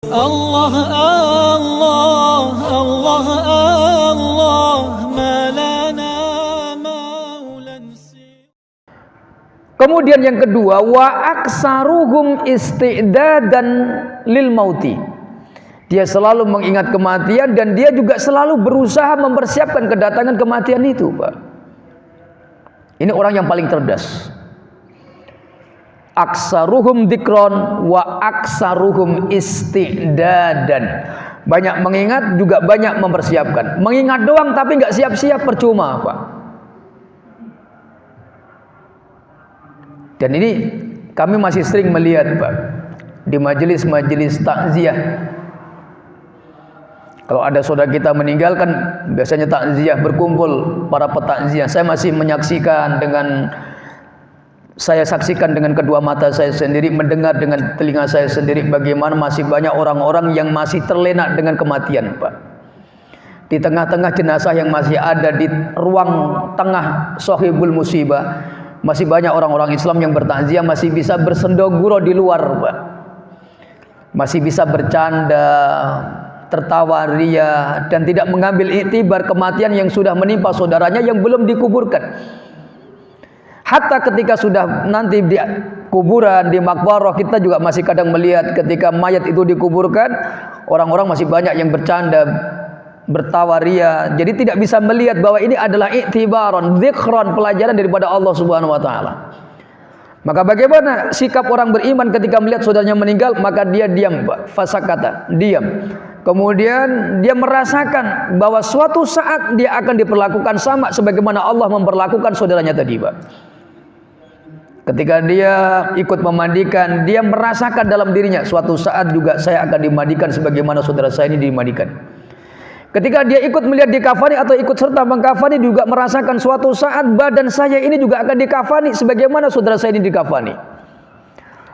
Allah Allah Allah Allah ma lana maulan. Kemudian yang kedua, wa aksaruhum isti'dadan lil mauti. Dia selalu mengingat kematian dan dia juga selalu berusaha mempersiapkan kedatangan kematian itu, Pak. Ini orang yang paling cerdas. Aksaruhum dzikron wa aksaruhum isti'dadan. Banyak mengingat juga banyak mempersiapkan. Mengingat doang tapi nggak siap-siap percuma, Pak. Dan ini kami masih sering melihat, Pak, di majelis-majelis takziah. Kalau ada saudara kita meninggal kan biasanya takziah, berkumpul para petakziah. Saya saksikan dengan kedua mata saya sendiri, mendengar dengan telinga saya sendiri bagaimana masih banyak orang-orang yang masih terlena dengan kematian, Pak. Di tengah-tengah jenazah yang masih ada di ruang tengah sahibul musibah, masih banyak orang-orang Islam yang bertakziah, masih bisa bersendoguro di luar, Pak. Masih bisa bercanda, tertawa ria, dan tidak mengambil iktibar kematian yang sudah menimpa saudaranya yang belum dikuburkan. Hatta ketika sudah nanti di kuburan, di makbarah, kita juga masih kadang melihat ketika mayat itu dikuburkan, orang-orang masih banyak yang bercanda, bertawa ria. Jadi tidak bisa melihat bahwa ini adalah iktibaron, dzikron, pelajaran daripada Allah Subhanahu wa taala. Maka bagaimana sikap orang beriman ketika melihat saudaranya meninggal? Maka dia diam, Pak. Fasakata, diam. Kemudian dia merasakan bahwa suatu saat dia akan diperlakukan sama sebagaimana Allah memperlakukan saudaranya tadi, Pak. Ketika dia ikut memandikan, dia merasakan dalam dirinya suatu saat juga saya akan dimandikan sebagaimana saudara saya ini dimandikan. Ketika dia ikut melihat dikafani atau ikut serta mengkafani, juga merasakan suatu saat badan saya ini juga akan dikafani sebagaimana saudara saya ini dikafani.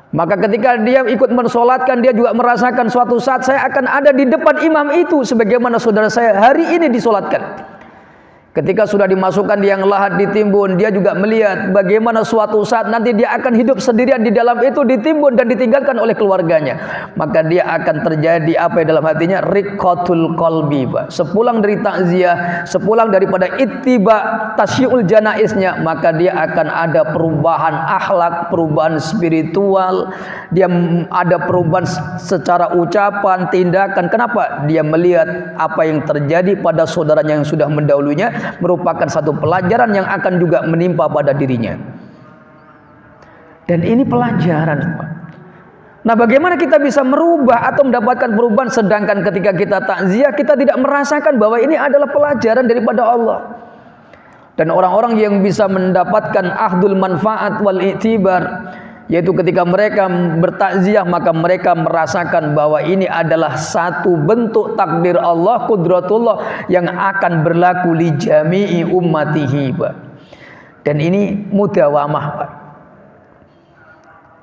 Maka ketika dia ikut mensolatkan, dia juga merasakan suatu saat saya akan ada di depan imam itu sebagaimana saudara saya hari ini disolatkan. Ketika sudah dimasukkan di yang lahat ditimbun, dia juga melihat bagaimana suatu saat nanti dia akan hidup sendirian di dalam itu, ditimbun dan ditinggalkan oleh keluarganya. Maka dia akan terjadi apa yang dalam hatinya? Riqatul qalbi, Pak. Sepulang dari takziah, sepulang daripada ittiba tasyiul janaisnya, maka dia akan ada perubahan akhlak, perubahan spiritual, dia ada perubahan secara ucapan, tindakan. Kenapa? Dia melihat apa yang terjadi pada saudaranya yang sudah mendahulunya merupakan satu pelajaran yang akan juga menimpa pada dirinya. Dan ini pelajaran, Pak. Nah, bagaimana kita bisa merubah atau mendapatkan perubahan sedangkan ketika kita takziah kita tidak merasakan bahwa ini adalah pelajaran daripada Allah. Dan orang-orang yang bisa mendapatkan ahdul manfaat wal i'tibar, yaitu ketika mereka bertakziah maka mereka merasakan bahwa ini adalah satu bentuk takdir Allah, kudratullah yang akan berlaku li jami'i ummatihi, Pak. Dan ini mudawamah, Pak.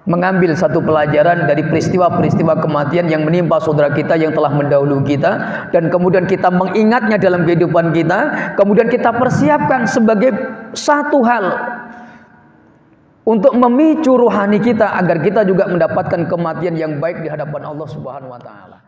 Mengambil satu pelajaran dari peristiwa-peristiwa kematian yang menimpa saudara kita yang telah mendahului kita, dan kemudian kita mengingatnya dalam kehidupan kita, kemudian kita persiapkan sebagai satu hal untuk memicu rohani kita agar kita juga mendapatkan kematian yang baik di hadapan Allah Subhanahu wa taala.